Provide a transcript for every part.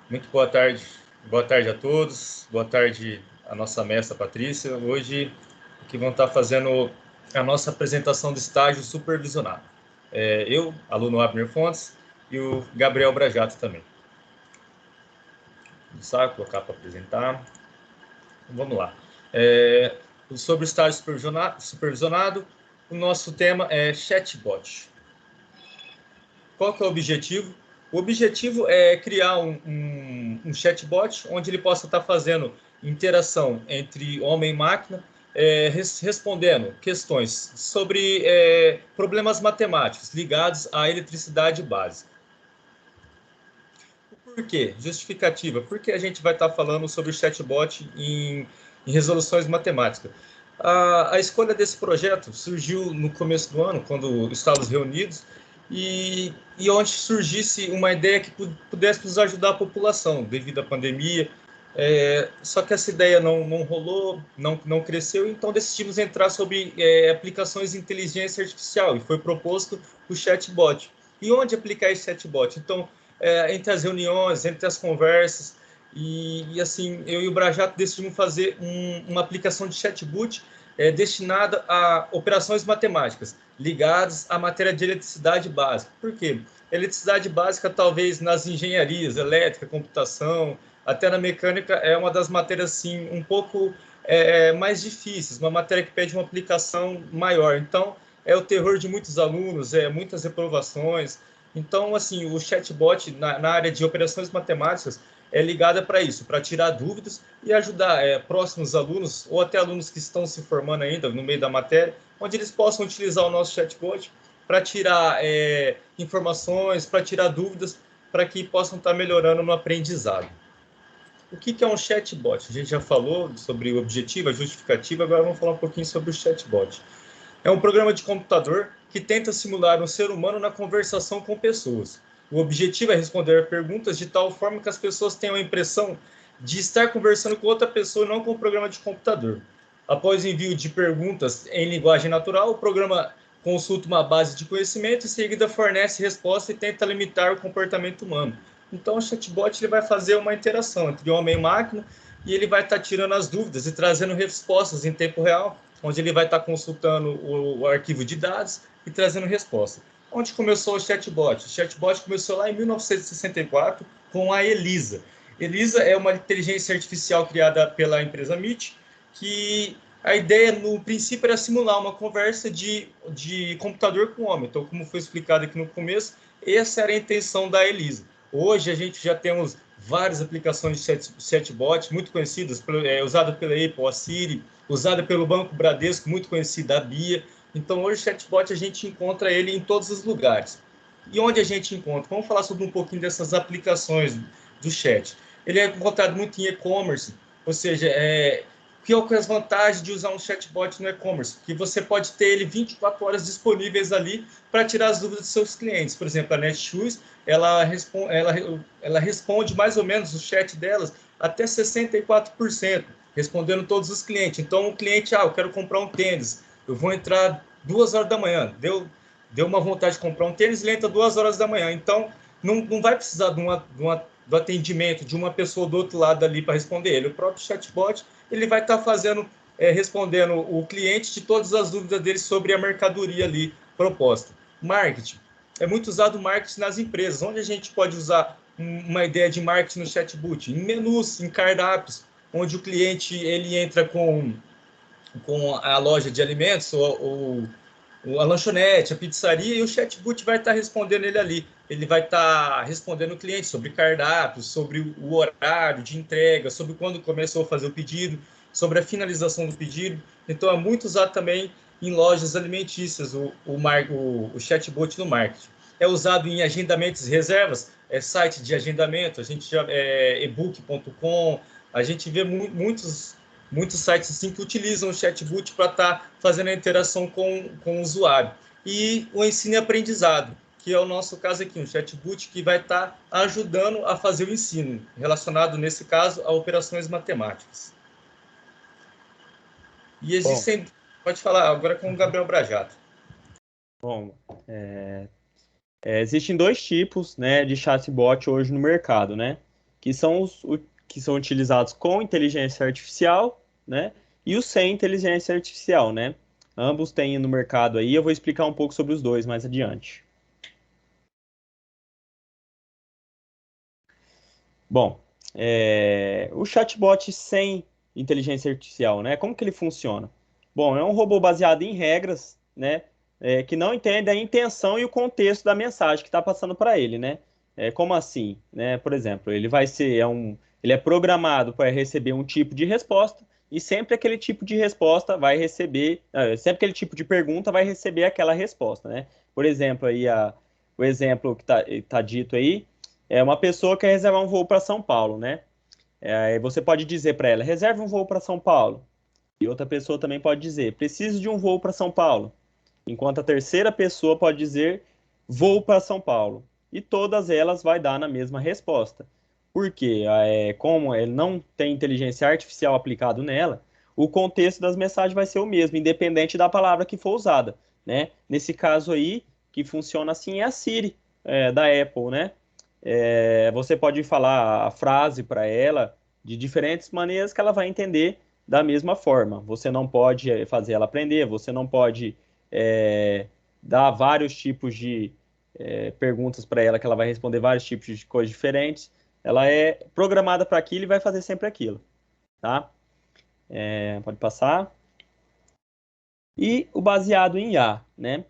Muito boa tarde a todos, boa tarde à nossa mestra Patrícia. Hoje que vão estar fazendo a nossa apresentação do estágio supervisionado. Eu, aluno Abner Fontes, e o Gabriel Brajato também. Vou colocar para apresentar. Vamos lá. Sobre o estágio supervisionado, o nosso tema é chatbot. Qual que é o objetivo? O objetivo é criar um chatbot onde ele possa estar fazendo interação entre homem e máquina, respondendo questões sobre problemas matemáticos ligados à eletricidade básica. Por quê? Justificativa. Por que a gente vai estar falando sobre o chatbot em resoluções matemáticas? A escolha desse projeto surgiu no começo do ano, quando estávamos reunidos, e onde surgisse uma ideia que pudesse nos ajudar a população, devido à pandemia. Só que essa ideia não rolou, não cresceu, então decidimos entrar sobre aplicações de inteligência artificial, e foi proposto o chatbot. E onde aplicar esse chatbot? Então, entre as reuniões, entre as conversas, e assim, eu e o Brajato decidimos fazer uma aplicação de chatbot destinada a operações matemáticas ligadas à matéria de eletricidade básica. Por quê? Eletricidade básica, talvez nas engenharias, elétrica, computação, até na mecânica, é uma das matérias assim, um pouco mais difíceis, uma matéria que pede uma aplicação maior. Então, é o terror de muitos alunos, muitas reprovações. Então, assim, o chatbot na área de operações matemáticas é ligada para isso, para tirar dúvidas e ajudar próximos alunos ou até alunos que estão se formando ainda no meio da matéria, onde eles possam utilizar o nosso chatbot para tirar informações, para tirar dúvidas, para que possam estar melhorando no aprendizado. O que é um chatbot? A gente já falou sobre o objetivo, a justificativa, agora vamos falar um pouquinho sobre o chatbot. É um programa de computador que tenta simular um ser humano na conversação com pessoas. O objetivo é responder perguntas de tal forma que as pessoas tenham a impressão de estar conversando com outra pessoa, não com o programa de computador. Após o envio de perguntas em linguagem natural, o programa consulta uma base de conhecimento e, em seguida, fornece resposta e tenta limitar o comportamento humano. Então, o chatbot ele vai fazer uma interação entre homem e máquina e ele vai estar tirando as dúvidas e trazendo respostas em tempo real, onde ele vai estar consultando o arquivo de dados e trazendo resposta. Onde começou o chatbot? O chatbot começou lá em 1964 com a Elisa. Elisa é uma inteligência artificial criada pela empresa MIT, que a ideia, no princípio, era simular uma conversa de computador com homem. Então, como foi explicado aqui no começo, essa era a intenção da Elisa. Hoje, a gente já temos várias aplicações de chatbot muito conhecidas, usada pela Apple, a Siri, usada pelo Banco Bradesco, muito conhecida, a Bia. Então, hoje, o chatbot, a gente encontra ele em todos os lugares. E onde a gente encontra? Vamos falar sobre um pouquinho dessas aplicações do chat. Ele é encontrado muito em e-commerce, ou seja, que é as vantagens de usar um chatbot no e-commerce? Que você pode ter ele 24 horas disponíveis ali para tirar as dúvidas dos seus clientes. Por exemplo, a Netshoes, ela responde mais ou menos o chat delas até 64%, respondendo todos os clientes. Então, o cliente, eu quero comprar um tênis, eu vou entrar 2 horas da manhã, deu uma vontade de comprar um tênis, ele entra 2 horas da manhã. Então, não vai precisar do atendimento de uma pessoa do outro lado ali para responder ele. O próprio chatbot ele vai estar respondendo o cliente de todas as dúvidas dele sobre a mercadoria ali proposta. Marketing. É muito usado o marketing nas empresas. Onde a gente pode usar uma ideia de marketing no chatbot? Em menus, em cardápios, onde o cliente ele entra com a loja de alimentos ou a lanchonete, a pizzaria, e o chatbot vai estar respondendo ele ali. Ele vai estar respondendo o cliente sobre cardápios, sobre o horário de entrega, sobre quando começou a fazer o pedido, sobre a finalização do pedido. Então, é muito usado também em lojas alimentícias o chatbot no marketing. É usado em agendamentos e reservas, site de agendamento, a gente já ebook.com, a gente vê muitos sites assim que utilizam o chatbot para estar fazendo a interação com o usuário. E o ensino e aprendizado, que é o nosso caso aqui, um chatbot que vai estar ajudando a fazer o ensino, relacionado, nesse caso, a operações matemáticas. E Bom, existem... Pode falar agora com o Gabriel Brajato. bom, existem dois tipos, né, de chatbot hoje no mercado, né? que são que são utilizados com inteligência artificial, né? E os sem inteligência artificial, né? Ambos têm no mercado aí. Eu vou explicar um pouco sobre os dois mais adiante. Bom, o chatbot sem inteligência artificial, né? Como que ele funciona? Bom, é um robô baseado em regras, né? Que não entende a intenção e o contexto da mensagem que está passando para ele, né? Como assim, né? Por exemplo, ele é programado para receber um tipo de resposta e sempre aquele tipo de resposta vai receber, sempre aquele tipo de pergunta vai receber aquela resposta, né? Por exemplo, o exemplo que tá dito aí é uma pessoa que quer reservar um voo para São Paulo, né? Aí você pode dizer para ela, reserve um voo para São Paulo. E outra pessoa também pode dizer, preciso de um voo para São Paulo. Enquanto a terceira pessoa pode dizer, vou para São Paulo. E todas elas vai dar na mesma resposta. Porque, como ele não tem inteligência artificial aplicado nela, o contexto das mensagens vai ser o mesmo, independente da palavra que for usada, né? Nesse caso aí, que funciona assim, é a Siri, da Apple, né? Você pode falar a frase para ela de diferentes maneiras que ela vai entender da mesma forma. Você não pode fazer ela aprender, você não pode é, dar vários tipos de perguntas para ela que ela vai responder vários tipos de coisas diferentes. Ela é programada para aquilo e vai fazer sempre aquilo, tá? Pode passar. E o baseado em IA, né?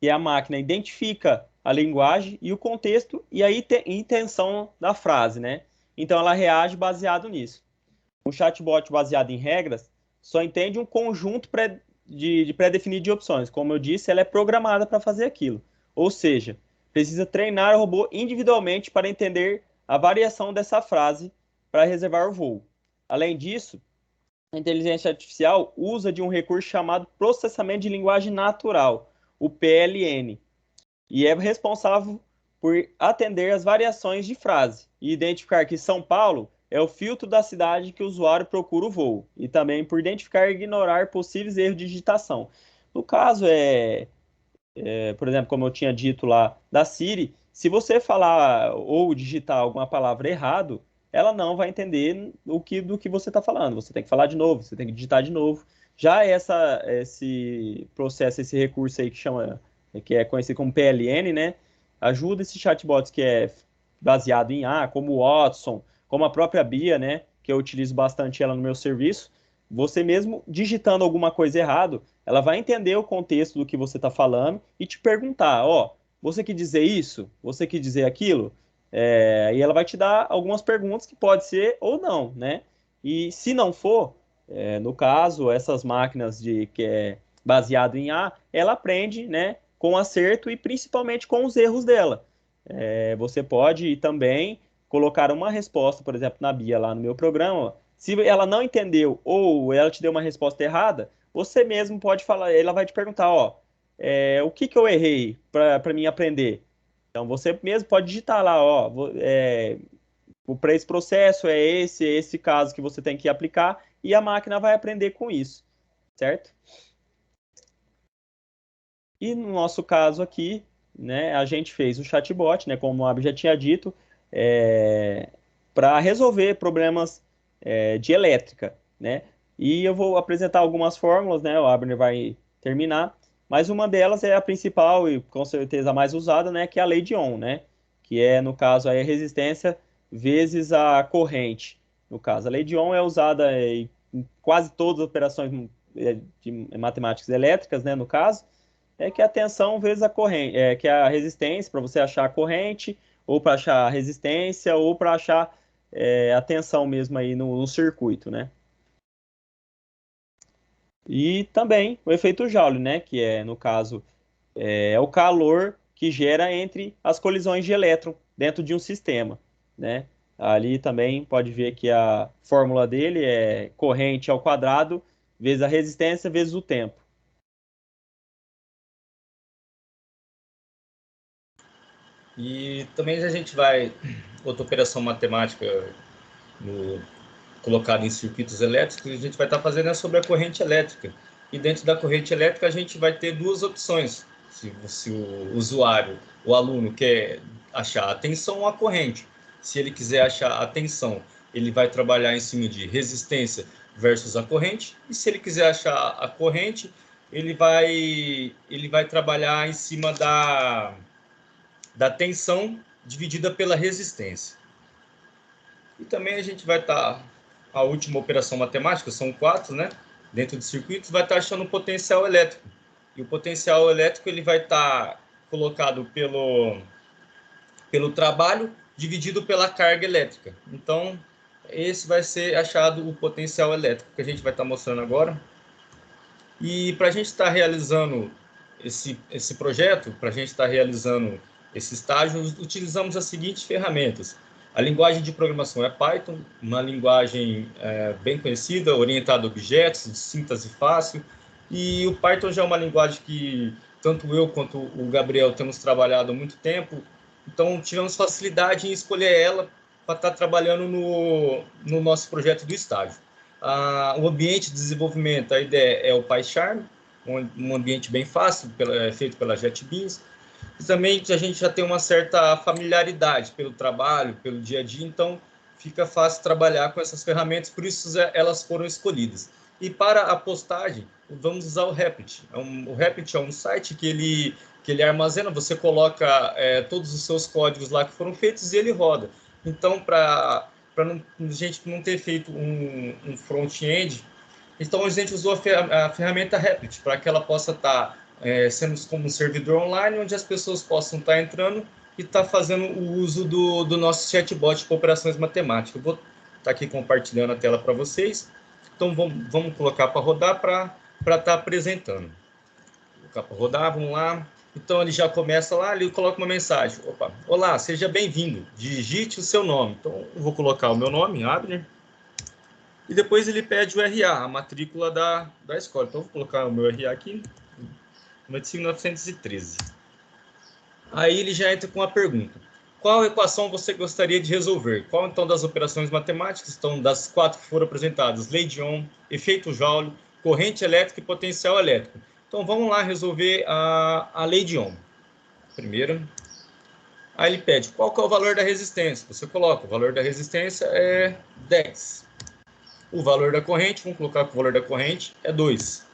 Que a máquina identifica a linguagem e o contexto e a intenção da frase, né? Então ela reage baseado nisso. Um chatbot baseado em regras só entende um conjunto de pré-definido de opções. Como eu disse, ela é programada para fazer aquilo. Ou seja, precisa treinar o robô individualmente para entender a variação dessa frase para reservar o voo. Além disso, a inteligência artificial usa de um recurso chamado processamento de linguagem natural, o PLN, e é responsável por atender as variações de frase e identificar que São Paulo é o filtro da cidade que o usuário procura o voo, e também por identificar e ignorar possíveis erros de digitação. No caso, por exemplo, como eu tinha dito lá da Siri, se você falar ou digitar alguma palavra errado, ela não vai entender do que você está falando. Você tem que falar de novo, você tem que digitar de novo. Já esse processo, esse recurso aí que é conhecido como PLN, né, ajuda esses chatbots que é baseado em A, como o Watson, como a própria Bia, né, que eu utilizo bastante ela no meu serviço. Você mesmo digitando alguma coisa errado, ela vai entender o contexto do que você está falando e te perguntar, ó, você quer dizer isso? Você quer dizer aquilo? E ela vai te dar algumas perguntas que pode ser ou não, né? E se não for, no caso, essas máquinas que é baseado em A, ela aprende, né, com acerto e principalmente com os erros dela. Você pode também colocar uma resposta, por exemplo, na Bia lá no meu programa. Se ela não entendeu ou ela te deu uma resposta errada, você mesmo pode falar, ela vai te perguntar, ó, o que que eu errei para mim aprender? Então você mesmo pode digitar lá, ó, para esse processo é esse caso que você tem que aplicar e a máquina vai aprender com isso, certo? E no nosso caso aqui, né, a gente fez o chatbot, né, como o Ab já tinha dito, para resolver problemas de elétrica, né? E eu vou apresentar algumas fórmulas, né? O Abner vai terminar, mas uma delas é a principal e com certeza a mais usada, né? Que é a lei de Ohm, né? Que é, no caso, aí, a resistência vezes a corrente. No caso, a lei de Ohm é usada em quase todas as operações de matemáticas elétricas, né? No caso, é que a tensão vezes a corrente, que é a resistência, para você achar a corrente, ou para achar a resistência, ou para achar a tensão mesmo aí no circuito, né? E também o efeito Joule, né? Que é, no caso, é o calor que gera entre as colisões de elétron dentro de um sistema, né? Ali também pode ver que a fórmula dele é corrente ao quadrado vezes a resistência vezes o tempo. E também a gente vai, outra operação matemática colocada em circuitos elétricos, a gente vai estar fazendo sobre a corrente elétrica. E dentro da corrente elétrica a gente vai ter duas opções. Se o usuário, o aluno quer achar a tensão ou a corrente. Se ele quiser achar a tensão, ele vai trabalhar em cima de resistência versus a corrente. E se ele quiser achar a corrente, ele vai trabalhar em cima da tensão dividida pela resistência. E também a gente vai estar, a última operação matemática, são 4, né? Dentro de circuitos, vai estar achando o potencial elétrico. E o potencial elétrico ele vai estar colocado pelo trabalho dividido pela carga elétrica. Então, esse vai ser achado o potencial elétrico que a gente vai estar mostrando agora. E para a gente estar realizando esse projeto, para a gente estar realizando esse estágio, utilizamos as seguintes ferramentas. A linguagem de programação é Python, uma linguagem bem conhecida, orientada a objetos, de síntese fácil. E o Python já é uma linguagem que tanto eu quanto o Gabriel temos trabalhado há muito tempo. Então, tivemos facilidade em escolher ela para estar trabalhando no nosso projeto do estágio. O ambiente de desenvolvimento, a ideia é o PyCharm, um ambiente bem fácil, feito pela JetBeans. E também a gente já tem uma certa familiaridade pelo trabalho, pelo dia a dia, então fica fácil trabalhar com essas ferramentas, por isso elas foram escolhidas. E para a postagem, vamos usar o Replit. O Replit é um site que ele armazena, você coloca todos os seus códigos lá que foram feitos e ele roda. Então, para a gente não ter feito um front-end, então a gente usou a ferramenta Replit para que ela possa estar sendo como um servidor online, onde as pessoas possam estar entrando e estar fazendo o uso do nosso chatbot para operações matemáticas. Eu vou estar aqui compartilhando a tela para vocês. Então, vamos colocar para rodar para estar apresentando. Vou colocar para rodar, vamos lá. Então, ele já começa lá, ele coloca uma mensagem. Opa, olá, seja bem-vindo. Digite o seu nome. Então, eu vou colocar o meu nome, Abner. E depois ele pede o RA, a matrícula da escola. Então, eu vou colocar o meu RA aqui. 95.913. Aí ele já entra com a pergunta. Qual equação você gostaria de resolver? Qual, então, das operações matemáticas, então, das 4 que foram apresentadas? Lei de Ohm, efeito Joule, corrente elétrica e potencial elétrico. Então, vamos lá resolver a lei de Ohm. Primeira. Aí ele pede, qual que é o valor da resistência? Você coloca, o valor da resistência é 10. O valor da corrente, vamos colocar que o valor da corrente é 2.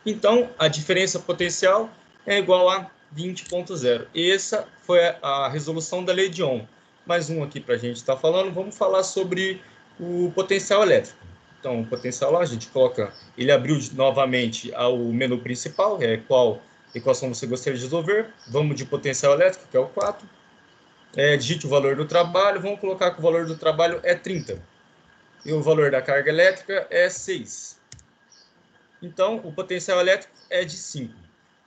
Então, a diferença potencial é igual a 20.0. Essa foi a resolução da lei de Ohm. Mais um aqui para a gente estar falando. Vamos falar sobre o potencial elétrico. Então, o potencial lá, a gente coloca... Ele abriu novamente o menu principal, qual equação você gostaria de resolver. Vamos de potencial elétrico, que é o 4. Digite o valor do trabalho. Vamos colocar que o valor do trabalho é 30. E o valor da carga elétrica é 6. Então, o potencial elétrico é de 5.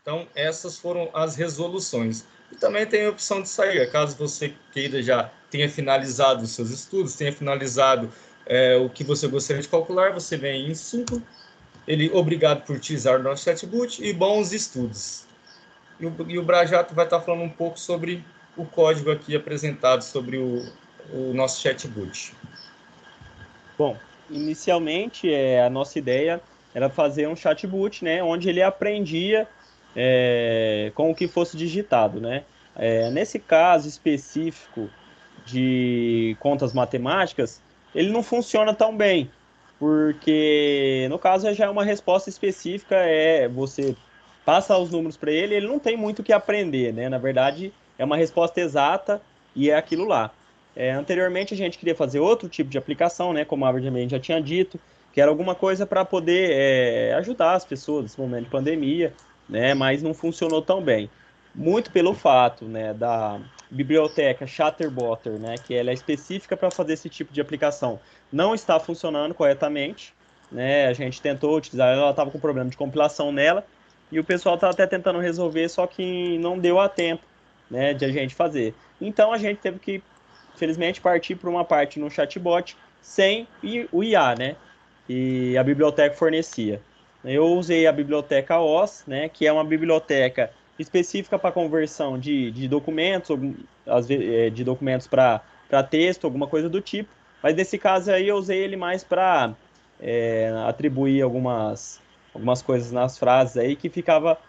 Então, essas foram as resoluções. E também tem a opção de saída, caso você queira já tenha finalizado os seus estudos, tenha finalizado o que você gostaria de calcular, você vem em 5. Ele, obrigado por utilizar o nosso chatbot e bons estudos. E o Brajato vai estar falando um pouco sobre o código aqui apresentado sobre o nosso chatbot. Bom, inicialmente a nossa ideia era fazer um chatbot, né, onde ele aprendia com o que fosse digitado, né? Nesse caso específico de contas matemáticas, ele não funciona tão bem, porque no caso já é uma resposta específica, você passa os números para ele, ele não tem muito o que aprender, né? Na verdade, é uma resposta exata e é aquilo lá. Anteriormente a gente queria fazer outro tipo de aplicação, né? Como a Abraham já tinha dito, que era alguma coisa para poder ajudar as pessoas nesse momento de pandemia, né? Mas não funcionou tão bem. Muito pelo fato, né, da biblioteca Chatterbotter, né, que ela é específica para fazer esse tipo de aplicação, não está funcionando corretamente, né? A gente tentou utilizar, ela estava com problema de compilação nela e o pessoal está até tentando resolver, só que não deu a tempo, né, de a gente fazer. Então a gente teve que, infelizmente, partir para uma parte no chatbot sem o IA, né, que a biblioteca fornecia. Eu usei a biblioteca OS, né, que é uma biblioteca específica para conversão de documentos, de documentos para texto, alguma coisa do tipo. Mas nesse caso aí eu usei ele mais para atribuir algumas coisas nas frases aí que ficava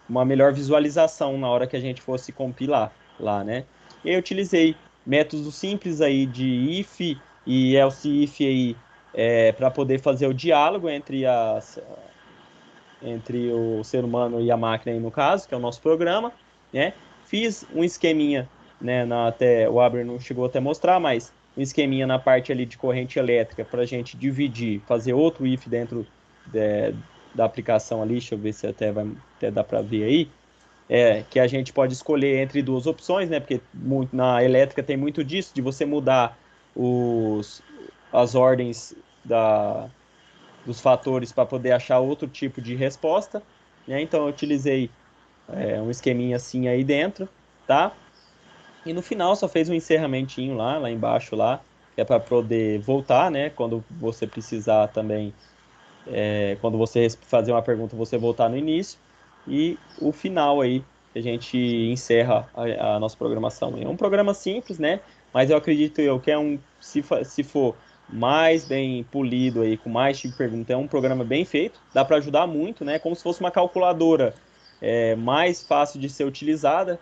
uma melhor visualização na hora que a gente fosse compilar lá, né? E aí eu utilizei métodos simples aí de if e else if aí, para poder fazer o diálogo entre o ser humano e a máquina aí no caso, que é o nosso programa, né? Fiz um esqueminha, né? Até o Aber não chegou até a mostrar, mas um esqueminha na parte ali de corrente elétrica para a gente dividir, fazer outro if dentro da aplicação ali. Deixa eu ver se até dá para ver aí. Que a gente pode escolher entre duas opções, né? Porque na elétrica tem muito disso, de você mudar as ordens dos fatores para poder achar outro tipo de resposta, né? Então eu utilizei um esqueminha assim aí dentro, tá? E no final só fez um encerramentinho lá embaixo lá, que é para poder voltar, né? Quando você precisar também, quando você fazer uma pergunta, você voltar no início. E o final aí, que a gente encerra a nossa programação. É um programa simples, né? Mas eu acredito que se for mais bem polido aí, com mais tipo de pergunta, é um programa bem feito, dá para ajudar muito, né? Como se fosse uma calculadora mais fácil de ser utilizada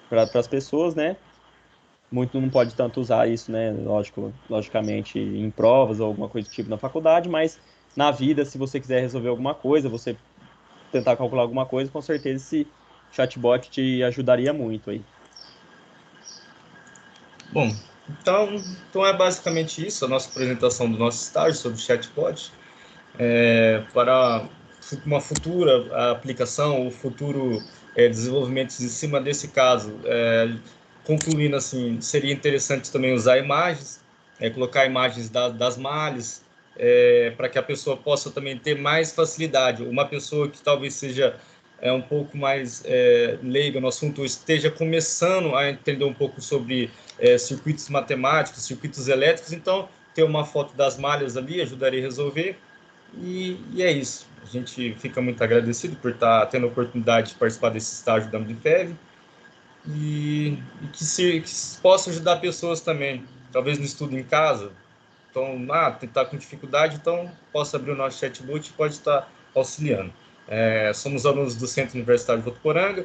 para as pessoas, né? Muito não pode tanto usar isso, né? Logicamente, em provas ou alguma coisa do tipo na faculdade, mas na vida, se você quiser resolver alguma coisa, você tentar calcular alguma coisa, com certeza esse chatbot te ajudaria muito aí. Bom, então é basicamente isso, a nossa apresentação do nosso estágio sobre chatbot. Para uma futura aplicação ou futuro desenvolvimento em cima desse caso, concluindo assim, seria interessante também usar imagens, colocar imagens das malhas, para que a pessoa possa também ter mais facilidade. Uma pessoa que talvez seja um pouco mais leiga no assunto, ou esteja começando a entender um pouco sobre circuitos matemáticos, circuitos elétricos, então ter uma foto das malhas ali ajudaria a resolver. E é isso. A gente fica muito agradecido por estar tendo a oportunidade de participar desse estágio da Ambifev e que possa ajudar pessoas também, talvez no estudo em casa. Então, está com dificuldade, então possa abrir o nosso chatbot e pode estar auxiliando. Somos alunos do Centro Universitário de Votuporanga,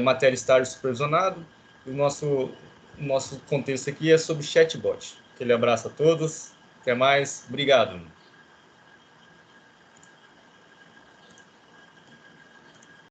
matéria estágio supervisionado, e o nosso contexto aqui é sobre chatbot. Aquele abraço a todos, até mais, obrigado.